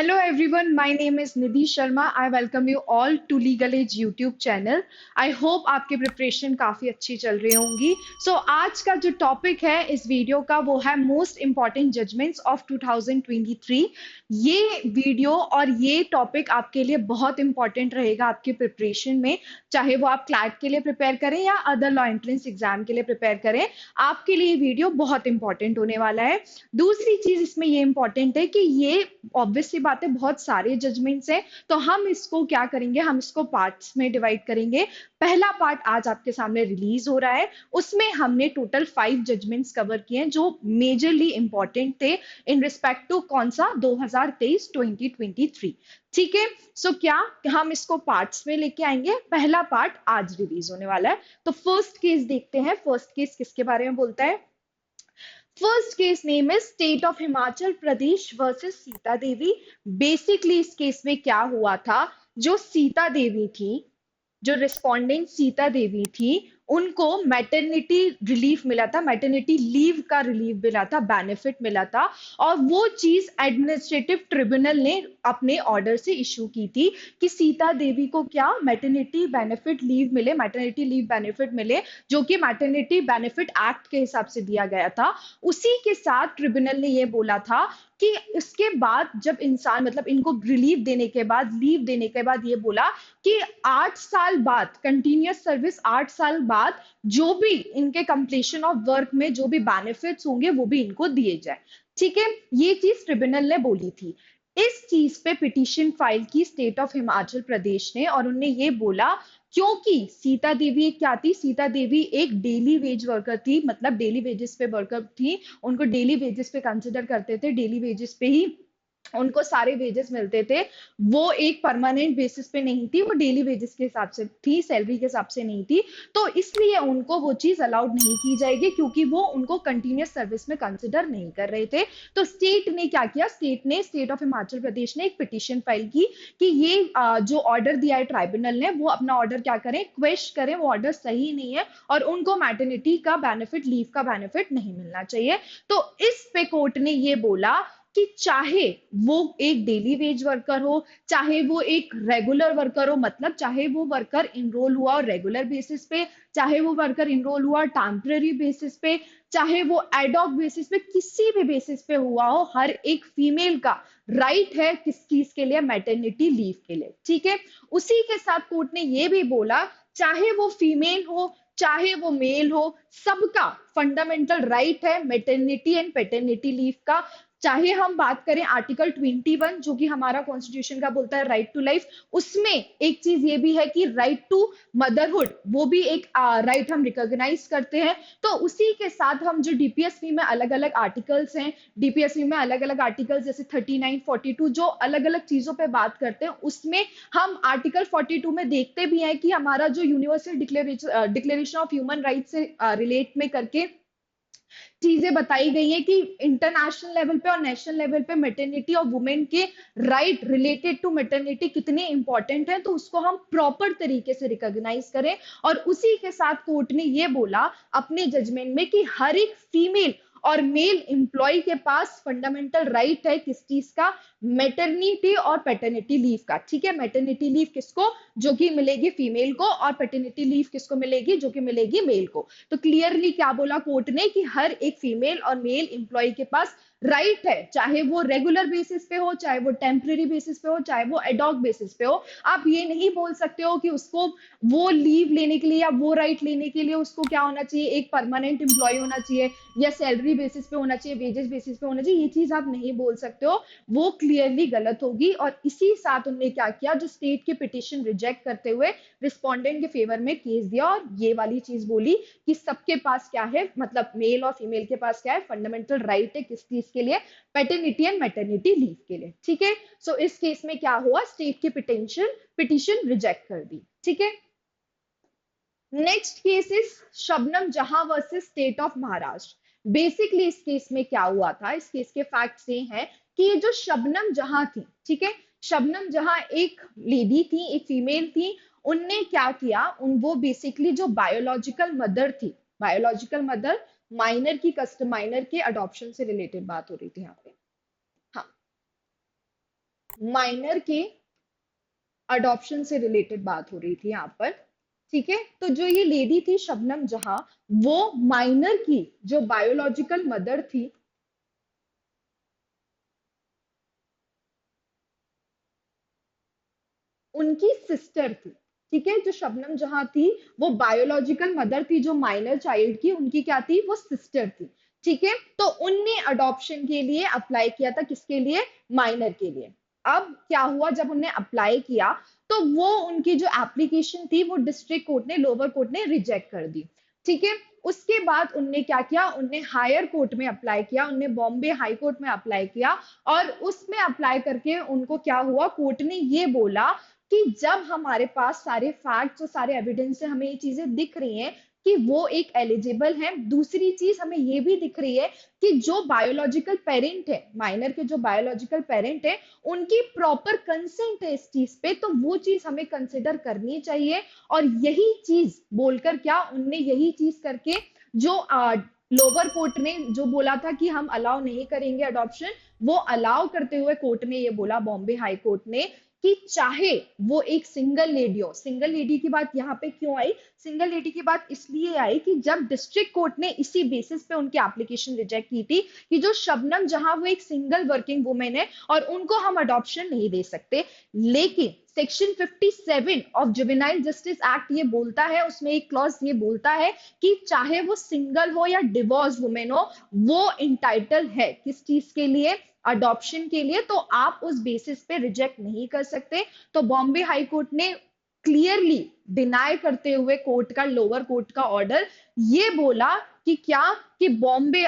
Hello everyone, my name is Nidhi Sharma. I welcome you all to Legal Age YouTube channel. I hope आपकी preparation काफी अच्छी चल रही होंगी. So आज का जो टॉपिक है इस वीडियो का वो है मोस्ट इम्पॉर्टेंट जजमेंट्स ऑफ 2023. ये वीडियो और ये टॉपिक आपके लिए बहुत इंपॉर्टेंट रहेगा आपकी प्रिपरेशन में, चाहे वो आप क्लैट के लिए प्रिपेयर करें या अदर लॉ एंट्रेंस एग्जाम के लिए प्रिपेयर करें. आपके लिए ये वीडियो बहुत इंपॉर्टेंट होने वाला है. दूसरी चीज इसमें ये इंपॉर्टेंट है कि ये ऑब्वियसली बात है बहुत सारे जजमेंट्स हैं, तो हम इसको क्या करेंगे, हम इसको पार्ट्स में डिवाइड करेंगे. पहला पार्ट आज आपके सामने रिलीज हो रहा है, उसमें हमने टोटल 5 जजमेंट्स कवर किए हैं जो मेजरली इंपॉर्टेंट थे इन रिस्पेक्ट टू कौन सा 2023. ठीक है. सो क्या हम इसको पार्ट्स में लेके आएंगे. पहला पार्ट आज रिलीज होने वाला है. तो फर्स्ट केस देखते हैं. फर्स्ट केस किसके बारे में बोलता है. First case name is state of Himachal Pradesh versus Sita Devi. Basically इस केस में क्या हुआ था, जो सीता देवी थी, जो रिस्पोंडेंट सीता देवी थी, उनको मैटरनिटी रिलीफ मिला था, मैटरनिटी लीव का रिलीफ मिला था, बेनिफिट मिला था. और वो चीज एडमिनिस्ट्रेटिव ट्रिब्यूनल ने अपने ऑर्डर से इशू की थी कि सीता देवी को क्या मैटरनिटी बेनिफिट लीव मिले, मैटरनिटी लीव बेनिफिट मिले, जो कि मैटरनिटी बेनिफिट एक्ट के हिसाब से दिया गया था. उसी के साथ ट्रिब्यूनल ने ये बोला था कि इसके बाद जब इंसान मतलब इनको रिलीफ देने के बाद, लीव देने के बाद ये बोला कि 8 साल बाद, कंटिन्यूअस सर्विस 8 साल बाद जो भी इनके कंप्लीशन ऑफ वर्क में जो भी बेनिफिट्स होंगे वो भी इनको दिए जाए. ठीक है. ये चीज ट्रिब्यूनल ने बोली थी. इस चीज पे पिटीशन फाइल की स्टेट ऑफ हिमाचल प्रदेश ने, और उन्होंने ये बोला क्योंकि सीता देवी क्या थी, सीता देवी एक डेली वेज वर्कर थी, मतलब डेली वेजेस पे वर्कर थी. उनको डेली वेजेस पे कंसिडर करते थे, डेली वेजेस पे ही उनको सारे वेजेस मिलते थे. वो एक परमानेंट बेसिस पे नहीं थी, वो डेली वेजेस के हिसाब से थी, सैलरी के हिसाब से नहीं थी. तो इसलिए उनको वो चीज अलाउड नहीं की जाएगी क्योंकि वो उनको कंटिन्यूअस सर्विस में कंसिडर नहीं कर रहे थे. तो स्टेट ने क्या किया, स्टेट ऑफ हिमाचल प्रदेश ने एक पिटीशन फाइल की कि ये जो ऑर्डर दिया है ट्राइब्यूनल ने, वो अपना ऑर्डर क्या करें, क्वेश्चन करें, वो ऑर्डर सही नहीं है और उनको मैटरनिटी का बेनिफिट, लीव का बेनिफिट नहीं मिलना चाहिए. तो इस पे कोर्ट ने ये बोला कि चाहे वो एक डेली वेज वर्कर हो, चाहे वो एक रेगुलर वर्कर हो, मतलब चाहे वो वर्कर इनरोल हुआ और रेगुलर बेसिस पे, चाहे वो वर्कर इनरोल हुआ टेम्पररी बेसिस पे, चाहे वो एडॉक बेसिस पे, किसी भी बेसिस पे हुआ हो, हर एक फीमेल का राइट है किस चीज के लिए, मैटरनिटी लीव के लिए. ठीक है. उसी के साथ कोर्ट ने ये भी बोला चाहे वो फीमेल हो चाहे वो मेल हो, सबका फंडामेंटल राइट है मैटरनिटी एंड पेटर्निटी लीव का. चाहे हम बात करें आर्टिकल 21 जो कि हमारा कॉन्स्टिट्यूशन का बोलता है राइट टू लाइफ, उसमें एक चीज ये भी है कि राइट टू मदरहुड, वो भी एक राइट हम रिकॉग्नाइज करते हैं. तो उसी के साथ हम जो डीपीएसपी में अलग अलग आर्टिकल्स हैं, डीपीएसपी में अलग अलग आर्टिकल्स जैसे 39, 42 जो अलग अलग चीजों पे बात करते हैं, उसमें हम आर्टिकल 42 में देखते भी हैं कि हमारा जो universal declaration of human right से रिलेट में करके चीजें बताई गई हैं कि इंटरनेशनल लेवल पे और नेशनल लेवल पे मैटरनिटी और वुमेन के राइट रिलेटेड टू मैटरनिटी कितने इंपॉर्टेंट हैं, तो उसको हम प्रॉपर तरीके से रिकॉग्नाइज करें. और उसी के साथ कोर्ट ने ये बोला अपने जजमेंट में कि हर एक फीमेल और मेल एम्प्लॉय के पास फंडामेंटल राइट है किस चीज का, मैटरनिटी और पैटर्निटी लीव का. ठीक है. मैटरनिटी लीव किसको, जो कि मिलेगी फीमेल को, और पैटर्निटी लीव किसको मिलेगी, जो कि मिलेगी मेल को. तो क्लियरली क्या बोला कोर्ट ने कि हर एक फीमेल और मेल एम्प्लॉय के पास राइट है, चाहे वो रेगुलर बेसिस पे हो, चाहे वो टेम्पररी बेसिस पे हो, चाहे वो एडॉक बेसिस पे हो. आप ये नहीं बोल सकते हो कि उसको वो लीव लेने के लिए या वो राइट लेने के लिए उसको क्या होना चाहिए, एक परमानेंट एम्प्लॉय होना चाहिए या सैलरी बेसिस पे होना चाहिए, वेजेस बेसिस पे होना चाहिए. ये चीज आप नहीं बोल सकते हो, वो क्लियरली गलत होगी. और इसी साथ उन्होंने क्या किया, जो स्टेट की पिटिशन रिजेक्ट करते हुए रिस्पोंडेंट के फेवर में केस दिया और ये वाली चीज बोली कि सबके पास क्या है, मतलब मेल और फीमेल के पास क्या है, फंडामेंटल राइट है किस चीज के लिए, पैटर्निटी एंड मैटरनिटी लीव के लिए. ठीक है. सो इस केस में क्या हुआ, स्टेट की पिटिशन रिजेक्ट कर दी. ठीक है. नेक्स्ट केस इज शबनम जहां versus state of Maharashtra. Basically इस केस में क्या हुआ था, इस केस के फैक्ट्स ये हैं कि ये जो शबनम जहां थी, ठीक है, शबनम जहां एक लेडी थी, एक फीमेल थी, उनने क्या किया, उन वो बेसिकली जो बायोलॉजिकल मदर थी, बायोलॉजिकल मदर, माइनर की माइनर के अडॉप्शन से रिलेटेड बात हो रही थी यहाँ पे. हाँ. माइनर के अडॉप्शन से रिलेटेड बात हो रही थी यहाँ पर। ठीक है, तो जो ये लेडी थी शबनम जहां, वो माइनर की जो बायोलॉजिकल मदर थी, उनकी सिस्टर थी। ठीक है, जो शबनम जहां थी वो बायोलॉजिकल मदर थी, जो माइनर चाइल्ड की उनकी क्या थी, वो सिस्टर थी। ठीक है, तो उनने अडॉप्शन के लिए अप्लाई किया था, किसके लिए, माइनर के लिए। अब क्या हुआ, जब उनने अप्लाई किया तो वो उनकी जो एप्लीकेशन थी वो डिस्ट्रिक्ट कोर्ट ने, लोअर कोर्ट ने रिजेक्ट कर दी। ठीक है, उसके बाद उनने क्या किया, उनने हायर कोर्ट में अप्लाई किया, उनने बॉम्बे हाई कोर्ट में अप्लाई किया। और उसमें अप्लाई करके उनको क्या हुआ, कोर्ट ने ये बोला कि जब हमारे पास सारे फैक्ट्स और सारे एविडेंस से हमें ये चीजें दिख रही हैं कि वो एक एलिजिबल है, दूसरी चीज हमें ये भी दिख रही है कि जो बायोलॉजिकल पेरेंट है, माइनर के जो बायोलॉजिकल पेरेंट है, उनकी प्रॉपर कंसेंट है इस चीज पे, तो वो चीज हमें कंसिडर करनी चाहिए। और यही चीज बोलकर क्या, उनने यही चीज करके जो लोअर कोर्ट ने जो बोला था कि हम अलाउ नहीं करेंगे अडॉप्शन, वो अलाउ करते हुए कोर्ट ने ये बोला, बॉम्बे हाई कोर्ट ने, कि चाहे वो एक सिंगल लेडी हो। सिंगल लेडी की बात यहाँ पे क्यों आई, सिंगल लेडी की बात इसलिए आई कि जब डिस्ट्रिक्ट कोर्ट ने इसी बेसिस पे उनकी एप्लीकेशन रिजेक्ट की थी कि जो शबनम जहां, वो एक सिंगल वर्किंग वुमेन है और उनको हम अडॉप्शन नहीं दे सकते। लेकिन section 57 of juvenile justice act ये बोलता है, उसमें एक क्लॉज ये बोलता है कि चाहे वो सिंगल हो या डिवोर्स वुमेन हो, वो इंटाइटल है किस चीज के लिए, अडॉप्शन के लिए। तो आप उस बेसिस पे रिजेक्ट नहीं कर सकते। तो बॉम्बे हाई कोर्ट ने क्लियरली डिनाई करते हुए कोर्ट का, लोअर कोर्ट का ऑर्डर ये बोला कि क्या, कि बॉम्बे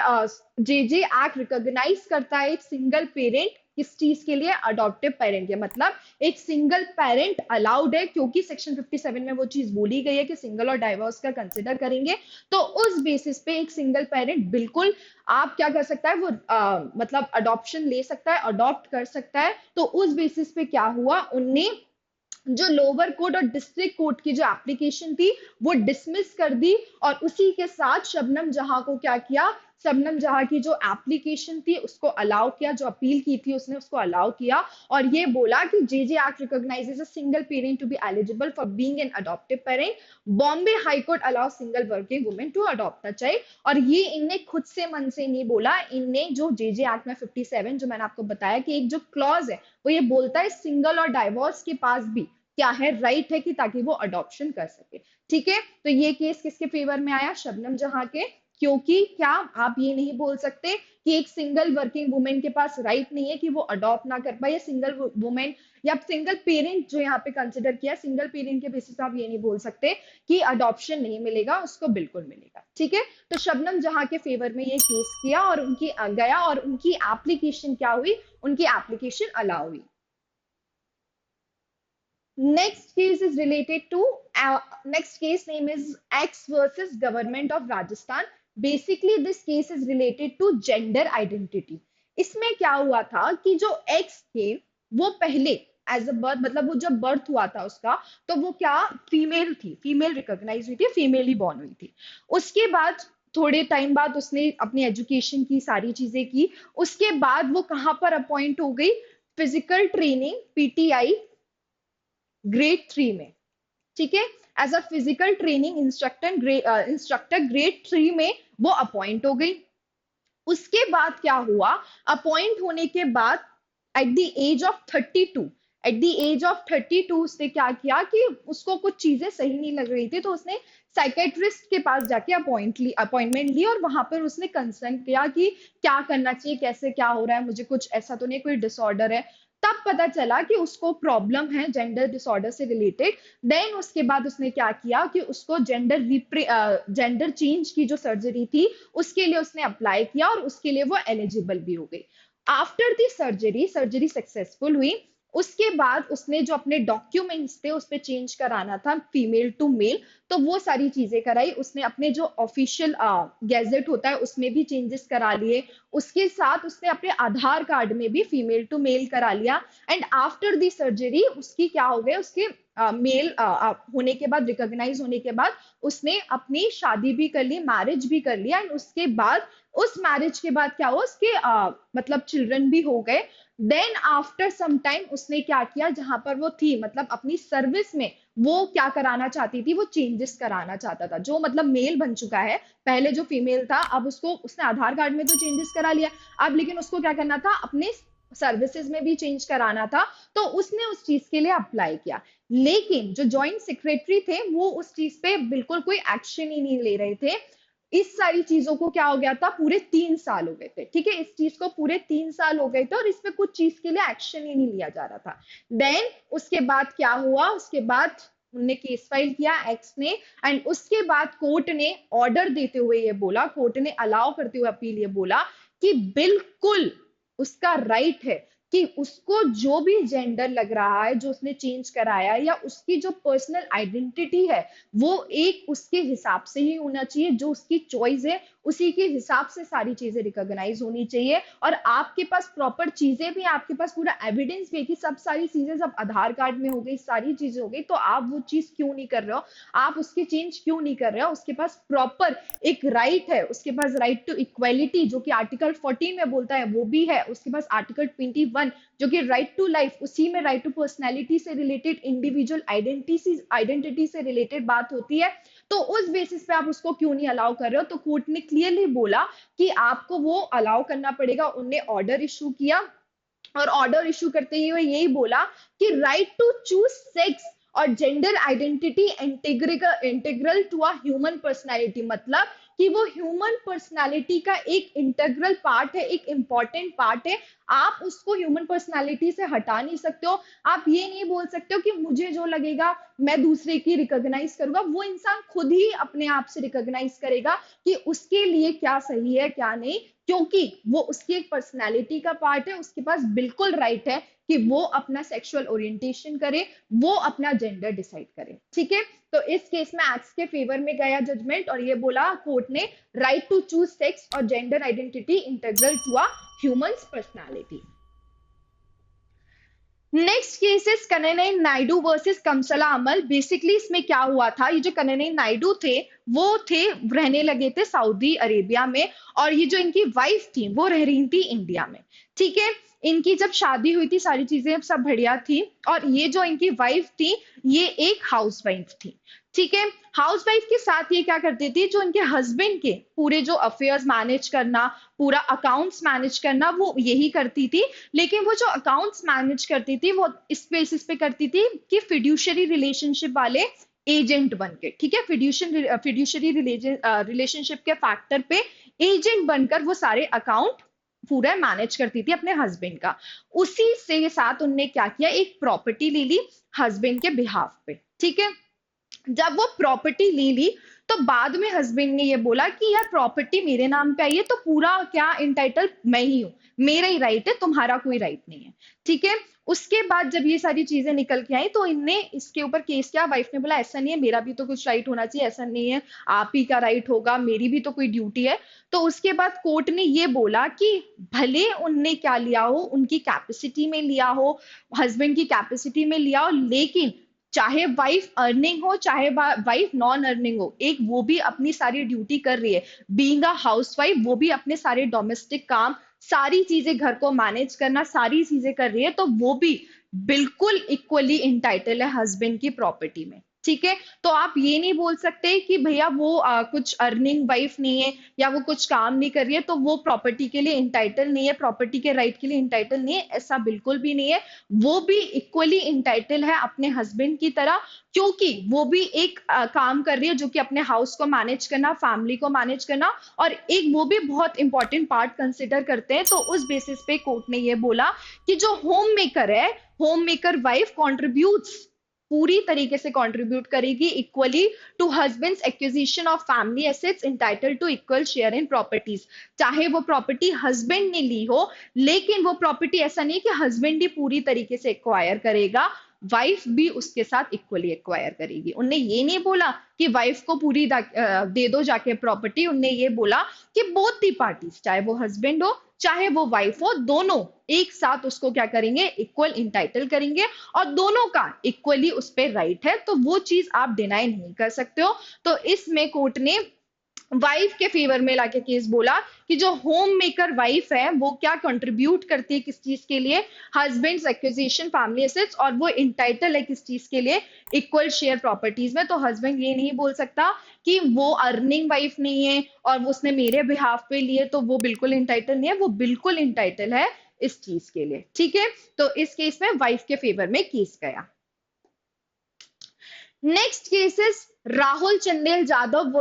जेजे एक्ट रिकॉग्नाइज करता है एक सिंगल पेरेंट, किस चीज के लिए, अडॉप्टिव पेरेंट के, मतलब एक सिंगल पेरेंट अलाउड है, क्योंकि सेक्शन 57 में वो चीज बोली गई है कि सिंगल और डाइवोर्स का कंसिडर करेंगे। तो उस बेसिस पे एक सिंगल पेरेंट बिल्कुल आप क्या कर सकता है, वो मतलब अडॉप्शन ले सकता है, अडॉप्ट कर सकता है। तो उस बेसिस पे क्या हुआ, उनने जो लोअर कोर्ट और डिस्ट्रिक्ट कोर्ट की जो एप्लीकेशन थी वो डिसमिस कर दी। और उसी के साथ शबनम जहां को क्या किया, शबनम जहां की जो एप्लीकेशन थी उसको अलाउ किया, जो अपील की थी उसने उसको अलाउ किया। और ये बोला कि JJ act recognises a single parent to be eligible for being an adoptive parent. Bombay high court allow single working women to adopt a child. और ये इनने खुद से मन से नहीं बोला, इनने जो जेजे एक्ट में 57, जो मैंने आपको बताया कि एक जो क्लॉज है वो ये बोलता है सिंगल और डाइवोर्स के पास भी क्या है, राइट है कि ताकि वो अडॉप्शन कर सके। ठीक है, तो ये केस किसके फेवर में आया, शबनम जहां के। क्योंकि क्या आप ये नहीं बोल सकते कि एक सिंगल वर्किंग वुमेन के पास राइट नहीं है कि वो अडॉप्ट ना कर पाए, या सिंगल वुमेन या सिंगल पेरेंट जो यहाँ पे कंसिडर किया, सिंगल पेरेंट के बेसिस पे आप ये नहीं बोल सकते कि अडॉप्शन नहीं मिलेगा, उसको बिल्कुल मिलेगा। ठीक है, तो शबनम जहां के फेवर में ये केस किया और उनकी गया, और उनकी एप्लीकेशन क्या हुई, उनकी एप्लीकेशन अलाउ हुई। Next case is related to next case name is X versus Government of Rajasthan. Basically, this case is related to gender identity. इसमें क्या हुआ था कि जो X थे वो पहले एज अ बर्थ, मतलब वो जब बर्थ हुआ था उसका, तो वो क्या, फीमेल थी, फीमेल रिकॉग्नाइज हुई थी, फीमेल ही बॉर्न हुई थी। उसके बाद थोड़े टाइम बाद उसने अपनी एजुकेशन की, सारी चीजें की। उसके बाद वो कहाँ पर अपॉइंट हो गई, फिजिकल ट्रेनिंग पीटीआई ग्रेड 3 में। ठीक है, as a physical training instructor grade 3 में वो अपॉइंट हो गई। उसके बाद क्या हुआ, अपॉइंट होने के बाद at the age of 32, at the age of 32 उसने क्या किया कि उसको कुछ चीजें सही नहीं लग रही थी, तो उसने साइकेट्रिस्ट के पास जाके अपॉइंटमेंट ली, और वहां पर उसने कंसल्ट किया कि क्या करना चाहिए, कैसे क्या हो रहा है, मुझे कुछ ऐसा तो नहीं कोई डिसऑर्डर है। तब पता चला कि उसको प्रॉब्लम है जेंडर डिसऑर्डर से रिलेटेड। देन उसके बाद उसने क्या किया कि उसको जेंडर चेंज की जो सर्जरी थी उसके लिए उसने अप्लाई किया, और उसके लिए वो एलिजिबल भी हो गई। After the surgery, surgery successful हुई। उसके बाद उसने जो अपने डॉक्यूमेंट्स थे उस पर चेंज कराना था फीमेल टू मेल, तो वो सारी चीजें कराई उसने, अपने जो ऑफिशियल गैजेट होता है उसमें भी चेंजेस करा लिए, उसके साथ उसने अपने आधार कार्ड में भी फीमेल टू मेल करा लिया। एंड आफ्टर दी सर्जरी उसकी क्या हो गया, उसके मेल होने के बाद, रिकॉग्नाइज होने के बाद उसने अपनी शादी भी कर ली, मैरिज भी कर लिया। एंड उसके बाद, उस मैरिज के बाद क्या हुआ, उसके मतलब चिल्ड्रन भी हो गए। देन आफ्टर सम टाइम उसने क्या किया, जहां पर वो थी मतलब अपनी सर्विस में, वो क्या कराना चाहती थी, वो चेंजेस कराना चाहता था। जो मतलब मेल बन चुका है, पहले जो फीमेल था, अब उसको उसने आधार कार्ड में तो चेंजेस करा लिया, अब लेकिन उसको क्या करना था, अपने सर्विसेज में भी चेंज कराना था। तो उसने उस चीज के लिए अप्लाई किया, लेकिन जो जॉइंट सेक्रेटरी थे वो उस चीज पे बिल्कुल कोई एक्शन ही नहीं ले रहे थे। इस सारी चीजों को क्या हो गया था, पूरे 3 साल हो गए थे, ठीक है, इस चीज को पूरे 3 साल हो गए थे और इसमें कुछ चीज के लिए एक्शन ही नहीं लिया जा रहा था। देन उसके बाद क्या हुआ, उसके बाद उन्होंने केस फाइल किया एक्स ने। एंड उसके बाद कोर्ट ने ऑर्डर देते हुए ये बोला, कोर्ट ने अलाउ करते हुए अपील ये बोला कि बिल्कुल उसका राइट है कि उसको जो भी जेंडर लग रहा है, जो उसने चेंज कराया, या उसकी जो पर्सनल आइडेंटिटी है, वो एक उसके हिसाब से ही होना चाहिए, जो उसकी चॉइस है उसी के हिसाब से सारी चीजें रिकॉग्नाइज होनी चाहिए। और आपके पास प्रॉपर चीजें भी, आपके पास पूरा एविडेंस भी है कि सब सारी चीजें, सब आधार कार्ड में हो गई, सारी चीजें हो गई, तो आप वो चीज क्यों नहीं कर रहे हो, आप उसकी चेंज क्यों नहीं कर रहे हो। उसके पास प्रॉपर एक राइट है, उसके पास राइट टू इक्वालिटी जो कि आर्टिकल 14 में बोलता है वो भी है, उसके पास आर्टिकल 21 जो कि राइट टू लाइफ, उसी में राइट टू पर्सनैलिटी से रिलेटेड, इंडिविजुअल आइडेंटिटी से रिलेटेड बात होती है। तो उस बेसिस पे आप उसको क्यों नहीं अलाउ कर रहे हो। तो कोर्ट ने क्लियरली बोला कि आपको वो अलाउ करना पड़ेगा। उनने ऑर्डर इशू किया और ऑर्डर इशू करते हुए यही बोला कि राइट टू चूज सेक्स और gender identity integral to a human personality, मतलब कि वो ह्यूमन पर्सनैलिटी का एक इंटीग्रल पार्ट है, एक इंपॉर्टेंट पार्ट है। आप उसको ह्यूमन पर्सनैलिटी से हटा नहीं सकते हो। आप ये नहीं बोल सकते हो कि मुझे जो लगेगा मैं दूसरे की रिकॉग्नाइज करूंगा। वो इंसान खुद ही अपने आप से रिकॉग्नाइज करेगा कि उसके लिए क्या सही है क्या नहीं, क्योंकि वो उसकी एक पर्सनैलिटी का पार्ट है। उसके पास बिल्कुल राइट है कि वो अपना सेक्सुअल ओरिएंटेशन करे, वो अपना जेंडर डिसाइड करे, ठीक है। तो इस केस में एक्स के फेवर में गया जजमेंट और ये बोला कोर्ट ने, राइट टू चूज सेक्स और gender identity integral to a human's personality. Next case is Kannaiyan Naidu versus Kamsala Ammal. Basically इसमें क्या हुआ था, ये जो कनैनई नायडू थे वो थे, रहने लगे थे सऊदी अरेबिया में, और ये जो इनकी वाइफ थी वो रह रही थी इंडिया में, ठीक है। इनकी जब शादी हुई थी सारी चीजें सब बढ़िया थी, और ये जो इनकी वाइफ थी ये एक हाउस वाइफ थी, ठीक है। हाउस वाइफ के साथ ये क्या करती थी, जो इनके हस्बैंड के पूरे जो अफेयर्स मैनेज करना, पूरा अकाउंट्स मैनेज करना, वो यही करती थी। लेकिन वो जो अकाउंट्स मैनेज करती थी वो इस बेसिस पे करती थी कि फिड्यूशरी रिलेशनशिप वाले एजेंट बन के, ठीक है, फिड्यूशरी रिलेशनशिप के फैक्टर पे एजेंट बनकर वो सारे अकाउंट पूरा मैनेज करती थी अपने हस्बैंड का। उसी से साथ उनने क्या किया, एक प्रॉपर्टी ले ली हस्बैंड के बिहाफ पे, ठीक है। जब वो प्रॉपर्टी ले ली तो बाद में हस्बैंड ने ये बोला कि यार प्रॉपर्टी मेरे नाम पे आई है तो पूरा क्या इंटाइटल मैं ही हूं, मेरा ही राइट है, तुम्हारा कोई राइट नहीं है, ठीक है। उसके बाद जब ये सारी चीजें निकल के आई तो इनने इसके ऊपर केस किया। वाइफ ने बोला ऐसा नहीं है, मेरा भी तो कुछ राइट होना चाहिए, ऐसा नहीं है आप ही का राइट होगा, मेरी भी तो कोई ड्यूटी है। तो उसके बाद कोर्ट ने ये बोला कि भले उनने क्या लिया हो, उनकी कैपेसिटी में लिया हो, हस्बैंड की कैपेसिटी में लिया हो, लेकिन चाहे वाइफ अर्निंग हो चाहे वाइफ नॉन अर्निंग हो, एक वो भी अपनी सारी ड्यूटी कर रही है, बीइंग अ हाउसवाइफ, वो भी अपने सारे डोमेस्टिक काम, सारी चीजें, घर को मैनेज करना, सारी चीजें कर रही है, तो वो भी बिल्कुल इक्वली इंटाइटल है हस्बैंड की प्रॉपर्टी में, ठीक है। तो आप ये नहीं बोल सकते कि भैया वो कुछ अर्निंग वाइफ नहीं है या वो कुछ काम नहीं कर रही है तो वो प्रॉपर्टी के लिए इंटाइटल नहीं है, प्रॉपर्टी के राइट के लिए इंटाइटल नहीं है, ऐसा बिल्कुल भी नहीं है। वो भी इक्वली इंटाइटल है अपने हस्बैंड की तरह, क्योंकि वो भी एक काम कर रही है जो कि अपने हाउस को मैनेज करना, फैमिली को मैनेज करना, और एक वो भी बहुत इंपॉर्टेंट पार्ट कंसिडर करते हैं। तो उस बेसिस पे कोर्ट ने ये बोला कि जो होम मेकर है, होम मेकर वाइफ कॉन्ट्रीब्यूट्स, पूरी तरीके से कंट्रीब्यूट करेगी equally to husband's acquisition of family assets entitle to equal share in properties. चाहे वो प्रॉपर्टी हस्बैंड ने ली हो, लेकिन वो प्रॉपर्टी ऐसा नहीं कि हस्बैंड ही पूरी तरीके से एक्वायर करेगा, वाइफ भी उसके साथ इक्वली एक्वायर करेगी। उनने ये नहीं बोला कि वाइफ को पूरी दे दो जाके प्रॉपर्टी, उनने ये बोला कि बोथ दी पार्टीज, चाहे वो हस्बैंड हो चाहे वो वाइफ हो, दोनों एक साथ उसको क्या करेंगे, इक्वल इंटाइटल करेंगे और दोनों का इक्वली उस पर राइट है। तो वो चीज आप डिनाई नहीं कर सकते हो। तो इसमें कोर्ट ने वाइफ के फेवर में लाके केस बोला कि जो होम मेकर वाइफ है वो क्या कंट्रीब्यूट करती है किस चीज के लिए, हस्बैंड्स एक्विजिशन फैमिली एसेट्स, और वो इंटाइटल है किस चीज के लिए, इक्वल शेयर प्रॉपर्टीज में। तो हस्बैंड ये नहीं बोल सकता कि वो अर्निंग वाइफ नहीं है और वो उसने मेरे बिहाफ पे लिए तो वो बिल्कुल इंटाइटल नहीं है, वो बिल्कुल इंटाइटल है इस चीज के लिए। ठीक है, तो इस केस में वाइफ के फेवर में केस गया। Next case is Rahul Chandel Jadhav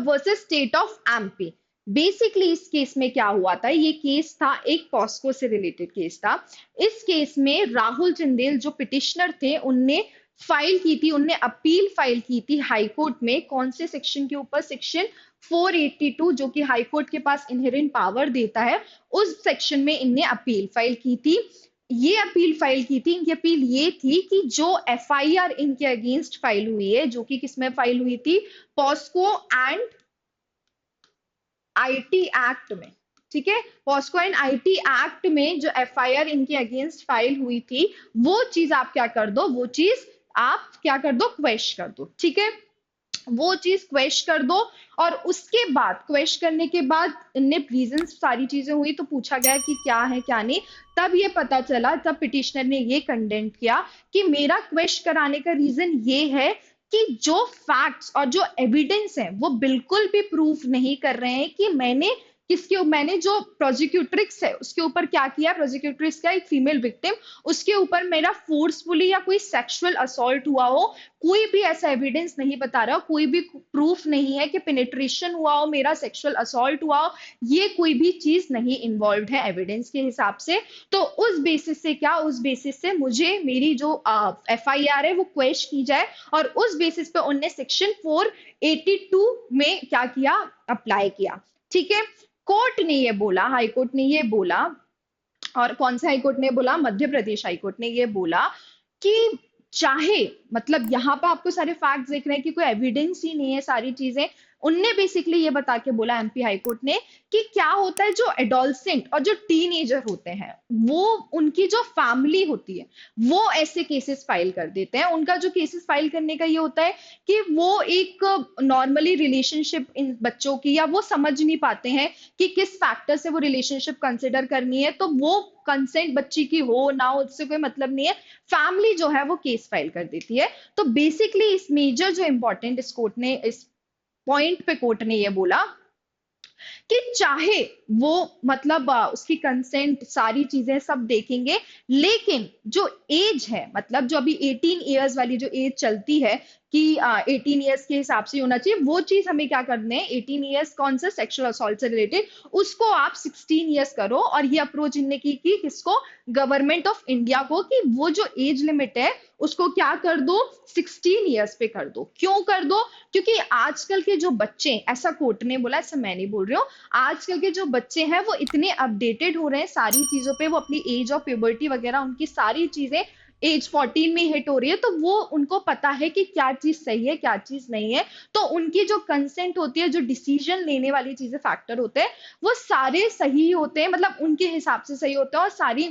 versus state of MP. Basically इस केस में क्या हुआ था, ये केस था एक पॉस्को से रिलेटेड केस था। इस केस में राहुल चंदेल जो पिटिशनर थे उनने फाइल की थी, उनने अपील फाइल की थी हाई कोर्ट में। कौन से सेक्शन के ऊपर, सेक्शन 482 जो कि हाई कोर्ट के पास इनहेरेंट पावर देता है, उस सेक्शन में इनने अपील फाइल की थी। ये अपील फाइल की थी, इनकी अपील ये थी कि जो एफआईआर इनके अगेंस्ट फाइल हुई है, जो कि किसमें फाइल हुई थी, पॉस्को एंड आईटी एक्ट में। ठीक है, पॉस्को एंड आईटी एक्ट में जो एफआईआर इनके अगेंस्ट फाइल हुई थी, वो चीज आप क्या कर दो, वो चीज आप क्या कर दो, क्वेश कर दो। ठीक है, वो चीज क्वेश कर दो। और उसके बाद क्वेश करने के बाद इनने रीजन सारी चीजें हुई तो पूछा गया कि क्या है क्या नहीं। तब ये पता चला, तब पिटिशनर ने ये कंडेंट किया कि मेरा क्वेश कराने का रीजन ये है कि जो फैक्ट्स और जो एविडेंस है वो बिल्कुल भी प्रूफ नहीं कर रहे हैं कि मैंने जो प्रोसिक्यूट्रिक्स है उसके ऊपर क्या किया, प्रोसिक्यूट्रिक्स का एक फीमेल विक्टिम, उसके ऊपर मेरा फोर्सफुली या कोई सेक्सुअल असॉल्ट हुआ हो, कोई भी ऐसा एविडेंस नहीं बता रहा, कोई भी प्रूफ नहीं है कि पेनिट्रेशन हुआ हो, मेरा सेक्सुअल असॉल्ट हुआ हो, ये कोई भी चीज नहीं इन्वॉल्व है एविडेंस के हिसाब से। तो उस बेसिस से क्या, उस बेसिस से मुझे मेरी जो एफआईआर है वो क्वेश की जाए, और उस बेसिस पे उनने सेक्शन 482 में क्या किया, अप्लाई किया। ठीक है, कोर्ट ने ये बोला, हाई कोर्ट ने ये बोला, और कौन से हाई कोर्ट ने बोला, मध्य प्रदेश हाई कोर्ट ने ये बोला कि चाहे, मतलब यहाँ पे आपको सारे फैक्ट्स देख रहे हैं कि कोई एविडेंस ही नहीं है, सारी चीजें उनने बेसिकली ये बता के बोला एमपी हाई कोर्ट ने कि क्या होता है, जो एडोलसेंट और जो टीनेजर होते हैं वो, उनकी जो फैमिली होती है वो ऐसे केसेस फाइल कर देते हैं। उनका जो केसेस फाइल करने का ये होता है कि वो एक नॉर्मली रिलेशनशिप इन बच्चों की, या वो समझ नहीं पाते हैं कि किस फैक्टर से वो रिलेशनशिप कंसिडर करनी है, तो वो कंसेंट बच्ची की हो ना हो उससे कोई मतलब नहीं है, फैमिली जो है वो केस फाइल कर देती है। तो बेसिकली इस मेजर जो इंपॉर्टेंट इस कोर्ट ने, इस पॉइंट पे कोर्ट ने ये बोला कि चाहे वो, मतलब उसकी कंसेंट सारी चीजें सब देखेंगे, लेकिन जो एज है, मतलब जो अभी 18 इयर्स वाली जो एज चलती है कि 18 इयर्स के हिसाब से होना चाहिए, वो चीज हमें क्या करने है, 18 इयर्स कौन सा, सेक्सुअल असॉल्ट से रिलेटेड, उसको आप 16 इयर्स करो। और ये अप्रोच इनने की किसको, गवर्नमेंट ऑफ इंडिया को, कि वो जो एज लिमिट है उसको क्या कर दो, 16 इयर्स पे कर दो। क्यों कर दो, क्योंकि आजकल के जो बच्चे, ऐसा कोर्ट ने बोला, ऐसा मैं नहीं बोल रही हूँ, आजकल के जो बच्चे हैं वो इतने अपडेटेड हो रहे हैं सारी चीजों पे, वो अपनी एज ऑफ प्यूबर्टी वगैरह उनकी सारी चीजें एज 14 में हिट हो रही है, तो वो उनको पता है कि क्या चीज सही है क्या चीज नहीं है। तो उनकी जो कंसेंट होती है, जो डिसीजन लेने वाली चीजें फैक्टर होते हैं, वो सारे सही होते हैं, मतलब उनके हिसाब से सही होते हैं, और सारी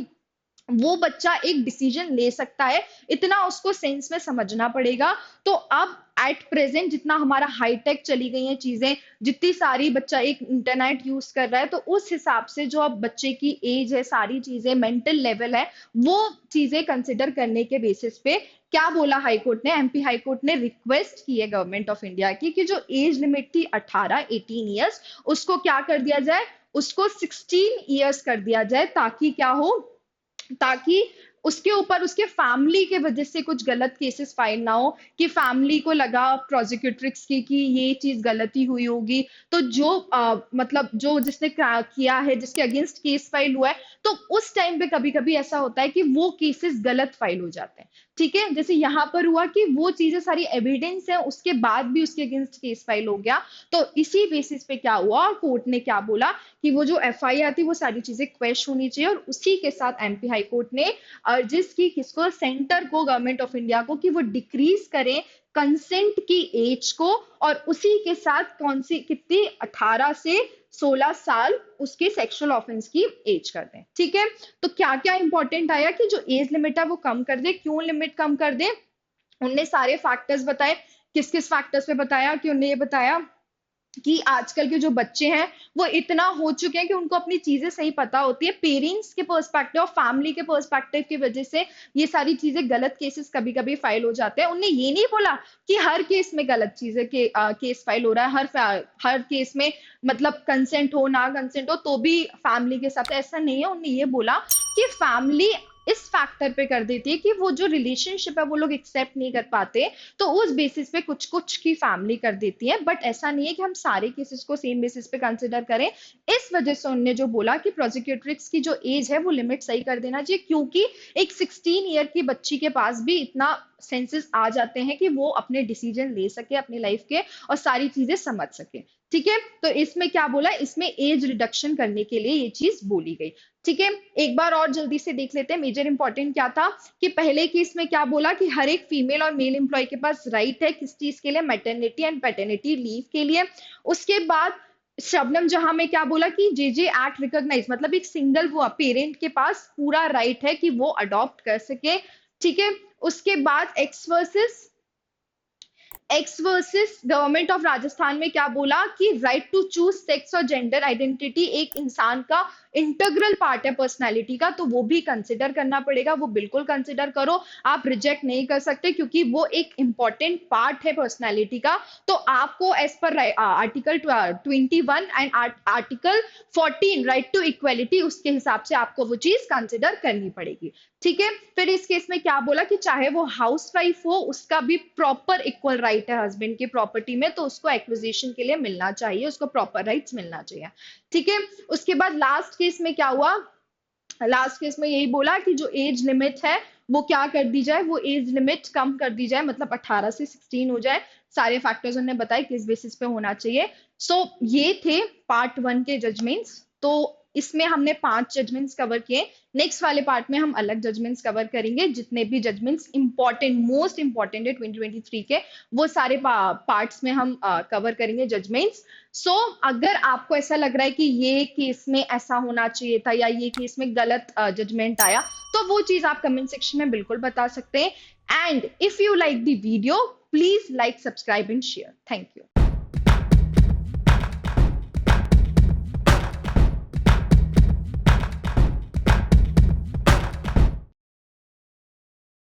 वो बच्चा एक डिसीजन ले सकता है, इतना उसको सेंस में समझना पड़ेगा। तो अब एट प्रेजेंट जितना हमारा हाईटेक चली गई हैं चीजें, जितनी सारी बच्चा एक इंटरनेट यूज कर रहा है, तो उस हिसाब से जो अब बच्चे की एज है, सारी चीजें, मेंटल लेवल है, वो चीजें कंसिडर करने के बेसिस पे क्या बोला हाई कोर्ट ने, एमपी हाई कोर्ट ने रिक्वेस्ट की है गवर्नमेंट ऑफ इंडिया की कि जो एज लिमिट थी 18 इयर्स, उसको क्या कर दिया जाए, उसको 16 इयर्स कर दिया जाए, ताकि क्या हो, ताकि उसके ऊपर उसके फैमिली के वजह से कुछ गलत केसेस फाइल ना हो, कि फैमिली को लगा प्रोसिक्यूट्रिक्स की कि ये चीज गलती हुई होगी, तो जो मतलब जो जिसने किया है, जिसके अगेंस्ट केस फाइल हुआ है, तो उस टाइम पे कभी कभी ऐसा होता है कि वो केसेस गलत फाइल हो जाते हैं। ठीक है, जैसे यहाँ पर हुआ कि वो चीजें सारी एविडेंस है, उसके बाद भी उसके अगेंस्ट केस फाइल हो गया। तो इसी बेसिस पे क्या हुआ, और कोर्ट ने क्या बोला कि वो जो एफआईआर थी वो सारी चीजें क्वेश होनी चाहिए, और उसी के साथ एमपी हाई कोर्ट ने अर्जिस की किसको, सेंटर को, गवर्नमेंट ऑफ इंडिया को, कि वो डिक्रीज करें कंसेंट की एज को, और उसी के साथ कौन सी कितनी 18 से 16 साल उसके सेक्सुअल ऑफेंस की एज कर दें। ठीक है, तो क्या क्या इंपॉर्टेंट आया कि जो एज लिमिट है वो कम कर दे। क्यों लिमिट कम कर दे, उनने सारे फैक्टर्स बताए। किस किस फैक्टर्स पे बताया कि उनने ये बताया कि आजकल के जो बच्चे हैं वो इतना हो चुके हैं कि उनको अपनी चीजें सही पता होती है। पेरेंट्स के पर्सपेक्टिव और फैमिली के पर्सपेक्टिव की वजह से ये सारी चीजें, गलत केसेस कभी कभी फाइल हो जाते हैं। उनने ये नहीं बोला कि हर केस में गलत चीजें के केस फाइल हो रहा है, हर केस में मतलब कंसेंट हो ना कंसेंट हो तो भी फैमिली के साथ, ऐसा नहीं है। उनने ये बोला कि फैमिली इस फैक्टर पे कर देती है कि वो जो रिलेशनशिप है वो लोग एक्सेप्ट नहीं कर पाते, तो उस बेसिस पे कुछ कुछ की फैमिली कर देती है, बट ऐसा नहीं है कि हम सारे केसेस को सेम बेसिस पे कंसिडर करें। इस वजह से उन्होंने जो बोला कि प्रोसिक्यूटर्स की जो एज है वो लिमिट सही कर देना चाहिए, क्योंकि एक 16 ईयर की बच्ची के पास भी इतना सेंसेस आ जाते हैं कि वो अपने डिसीजन ले सके अपनी लाइफ के, और सारी चीजें समझ सके। ठीक है, तो इसमें क्या बोला, इसमें एज रिडक्शन करने के लिए ये चीज बोली गई। ठीक है, एक बार और जल्दी से देख लेते हैं मेजर इंपॉर्टेंट क्या था। कि पहले केस में क्या बोला कि हर एक फीमेल और मेल एम्प्लॉय के पास राइट है किस चीज के लिए, मैटरनिटी एंड पैटर्निटी लीव के लिए। उसके बाद शबनम जहां में क्या बोला कि जेजे एक्ट रिकॉग्नाइज, मतलब एक सिंगल वो पेरेंट के पास पूरा राइट है कि वो अडॉप्ट कर सके। ठीक है, उसके बाद x versus government of Rajasthan में क्या बोला कि राइट टू चूज सेक्स और जेंडर आइडेंटिटी एक इंसान का इंटीग्रल पार्ट है पर्सनालिटी का, तो वो भी कंसिडर करना पड़ेगा, वो बिल्कुल कंसिडर करो। आप रिजेक्ट नहीं कर सकते क्योंकि वो एक इंपॉर्टेंट पार्ट है पर्सनालिटी का। तो आपको as per article 21 and article 14 right to equality, उसके हिसाब से आपको वो चीज कंसिडर करनी पड़ेगी। ठीक है, फिर इस केस में क्या बोला कि चाहे वो हाउस वाइफ हो, उसका भी प्रॉपर इक्वल राइट है हस्बैंड की प्रॉपर्टी में, तो उसको एक्विजिशन के लिए मिलना चाहिए, उसको प्रॉपर राइट्स मिलना चाहिए। ठीक है, उसके बाद लास्ट केस में क्या हुआ, लास्ट केस में यही बोला कि जो एज लिमिट है वो क्या कर दी जाए, वो एज लिमिट कम कर दी जाए, मतलब 18 से 16 हो जाए। सारे फैक्टर्स उन्होंने बताए किस बेसिस पे होना चाहिए। सो ये थे पार्ट 1 के जजमेंट्स। तो इसमें हमने 5 जजमेंट्स कवर किए। नेक्स्ट वाले पार्ट में हम अलग जजमेंट्स कवर करेंगे, जितने भी जजमेंट्स इंपॉर्टेंट, मोस्ट इंपॉर्टेंट है 2023 के, वो सारे पार्ट्स में हम कवर करेंगे जजमेंट्स। सो अगर आपको ऐसा लग रहा है कि ये केस में ऐसा होना चाहिए था या ये केस में गलत जजमेंट आया, तो वो चीज आप कमेंट सेक्शन में बिल्कुल बता सकते हैं। And if you like the video, please like, subscribe and share. Thank you.